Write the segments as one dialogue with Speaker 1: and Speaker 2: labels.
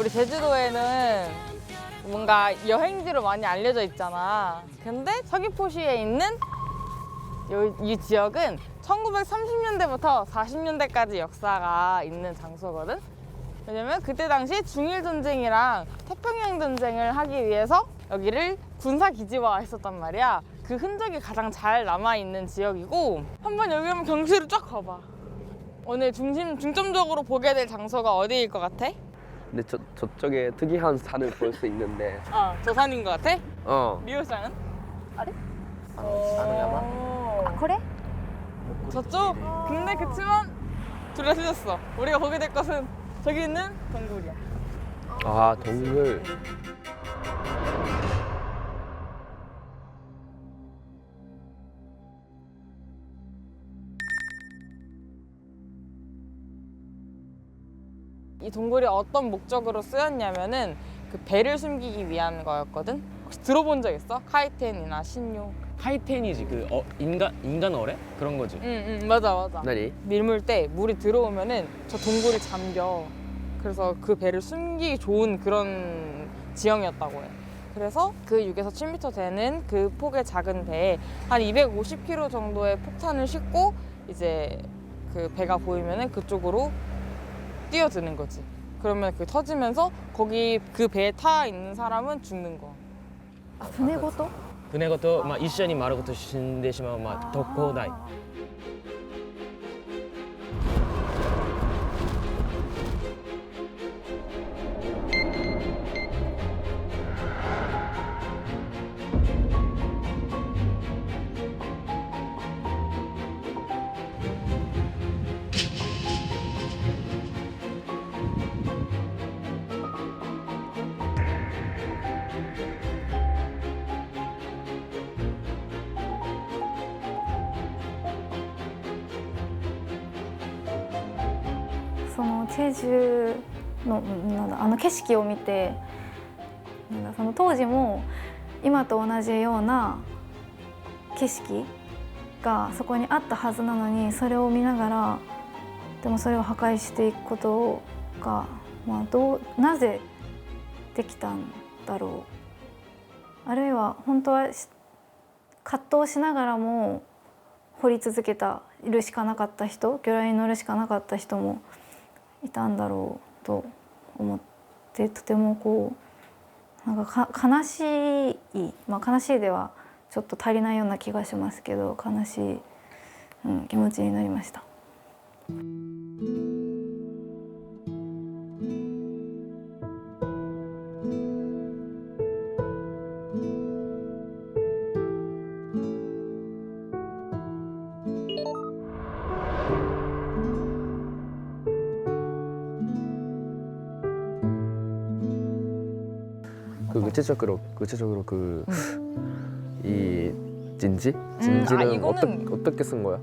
Speaker 1: 우리 제주도에는 뭔가 여행지로 많이 알려져 있잖아. 근데 서귀포시에 있는 이 지역은 1930년대부터 40년대까지 역사가 있는 장소거든. 왜냐면 그때 당시 중일전쟁이랑 태평양전쟁을 하기 위해서 여기를 군사기지화했었단 말이야. 그 흔적이 가장 잘 남아있는 지역이고, 한번 여기 한번 경치를 쫙 봐봐. 오늘 중점적으로 보게 될 장소가 어디일 것 같아?
Speaker 2: 근데 저쪽에 특이한 산을 볼 수 있는데.
Speaker 1: 저 산인 것 같아?
Speaker 2: 어.
Speaker 1: 리오씨는?
Speaker 2: 아노야마?
Speaker 3: これ?
Speaker 1: 저쪽? 근데 그치만 둘 다 틀렸어. 우리가 보게 될 것은 저기 있는 동굴이야.
Speaker 2: 아, 동굴.
Speaker 1: 이 동굴이 어떤 목적으로 쓰였냐면은 그 배를 숨기기 위한 거였거든. 혹시 들어본 적 있어? 카이텐이나 신유.
Speaker 4: 하이텐이지 그 인간 어뢰? 그런 거지.
Speaker 1: 응, 맞아.
Speaker 2: 나니?
Speaker 1: 밀물 때 물이 들어오면은 저 동굴이 잠겨. 그래서 그 배를 숨기기 좋은 그런 지형이었다고 해. 그래서 그 6에서 7m 되는 그 폭의 작은 배에 한 250kg 정도의 폭탄을 싣고 이제 그 배가 보이면은 그쪽으로 뛰어드는 거지. 그러면 그 터지면서 거기 그 배에 타 있는 사람은 죽는 거야.
Speaker 3: 船ごと?
Speaker 4: 船ごと、一緒に丸ごと死んでしまう、特攻隊。
Speaker 3: そのチェジュのあの景色を見て、その当時も今と同じような景色がそこにあったはずなのに、それを見ながらでもそれを破壊していくことが、なぜできたんだろう。あるいは本当は葛藤しながらも掘り続けたいるしかなかった人、魚雷に乗るしかなかった人もいたんだろうと思って、とてもこうなんか悲しい、悲しいではちょっと足りないような気がしますけど、悲しい、気持ちになりました。
Speaker 2: 구체적으로 이 진지는
Speaker 1: 이거는
Speaker 2: 어떻게 쓴 거야?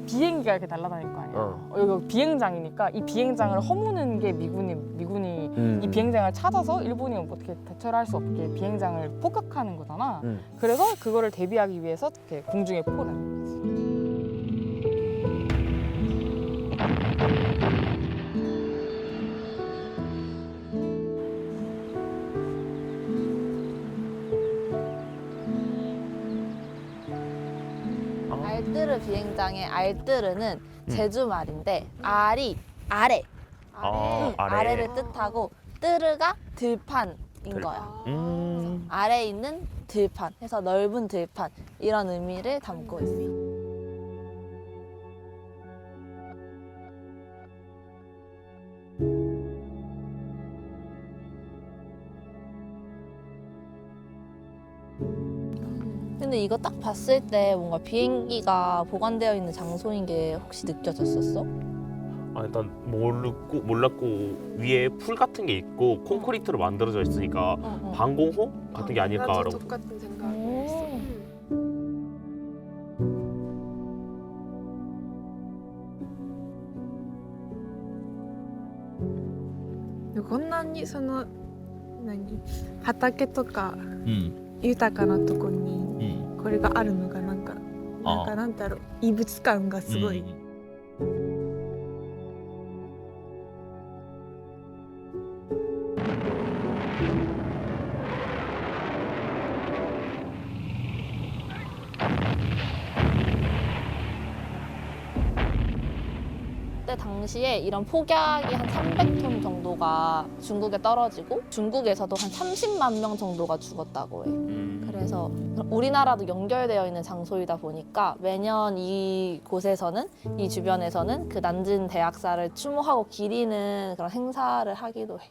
Speaker 1: 비행기가 이렇게 날아다닐 거 아니야. 여기 비행장이니까 이 비행장을 허무는 게 미군이 이 비행장을 찾아서 일본이 어떻게 대처를 할 수 없게 비행장을 폭격하는 거잖아. 그래서 그거를 대비하기 위해서 이렇게 공중에 포를 하는 거지.
Speaker 5: 알뜨르 비행장의 알뜨르는 제주 말인데 알이 아래, 아래를 뜻하고 뜨르가 들판인 거야. 그래서 아래에 있는 들판, 해서 넓은 들판 이런 의미를 담고 있어. 근데 이거 딱 봤을 때 뭔가 비행기가 보관되어 있는 장소인 게 혹시 느껴졌었어?
Speaker 6: 일단 몰랐고 위에 풀 같은 게 있고 콘크리트로 만들어져 있으니까 방공호 같은 게 아닐까라고.
Speaker 7: 나도 똑같은 생각을 했어. こんなに畑とか豊かなとこにこれがあるのがなんだろう、異物感がすごい。
Speaker 5: 그때 당시에 이런 폭약이 한 300톤 정도가 중국에 떨어지고 중국에서도 한 30만 명 정도가 죽었다고 해. 그래서 우리나라도 연결되어 있는 장소이다 보니까 매년 이곳에서는 이 주변에서는 그 난징 대학살을 추모하고 기리는 그런 행사를 하기도 해.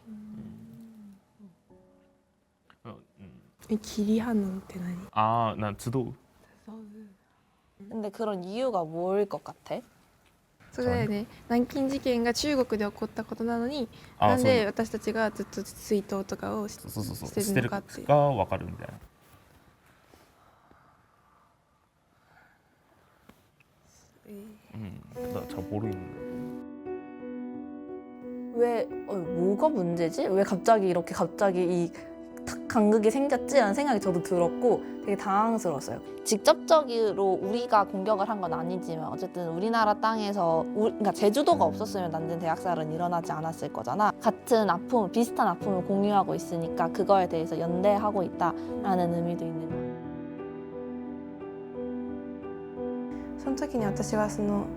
Speaker 7: キリハヌンって何？
Speaker 6: 아, 난集う.
Speaker 5: 근데 그런 이유가 뭐일 것 같아?
Speaker 7: そうだよね。南京事件が中国で起こったことなのに、
Speaker 6: あ
Speaker 7: なんで私たちがずっと追悼とかをし
Speaker 6: そうそうそう。
Speaker 7: してるのかって。
Speaker 6: がわかるみたいな. 나 잘 모르겠는데.
Speaker 5: 왜 뭐가 문제지? 왜 갑자기 이 간극이 생겼지? 라는 생각이 저도 들었고 되게 당황스러웠어요. 직접적으로 우리가 공격을 한 건 아니지만 어쨌든 우리나라 땅에서 그러니까 제주도가 없었으면 난징 대학살은 일어나지 않았을 거잖아. 같은 아픔, 비슷한 아픔을 공유하고 있으니까 그거에 대해서 연대하고 있다라는 의미도 있는 것 같아요.
Speaker 8: その時に私はその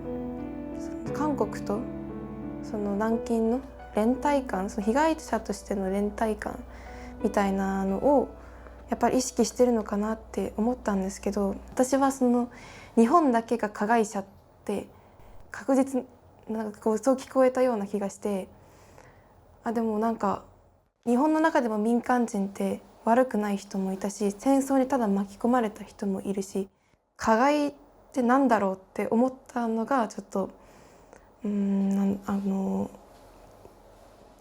Speaker 8: 韓国とその南京の連帯感、その被害者としての連帯感みたいなのをやっぱり意識してるのかなって思ったんですけど、私はその日本だけが加害者って確実なんかこうそう聞こえたような気がして、でもなんか日本の中でも民間人って悪くない人もいたし、戦争にただ巻き込まれた人もいるし、加害ってなんだろうって思ったのがちょっとう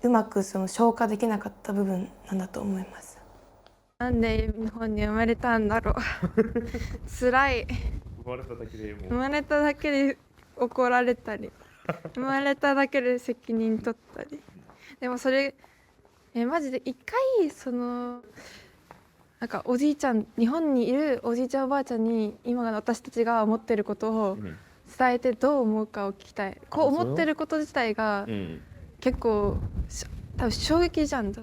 Speaker 8: まくその消化できなかった部分なんだと思います。
Speaker 7: なんで日本に生まれたんだろう。辛い。
Speaker 6: 生まれただけでもう。
Speaker 7: 生まれただけで怒られたり、生まれただけで責任取ったり。でもそれマジで一回そのなんかおじいちゃん、日本にいるおじいちゃんおばあちゃんに今の私たちが思ってることを伝えてどう思うかを聞きたい。こう思ってること自体が結構多分衝撃じゃん。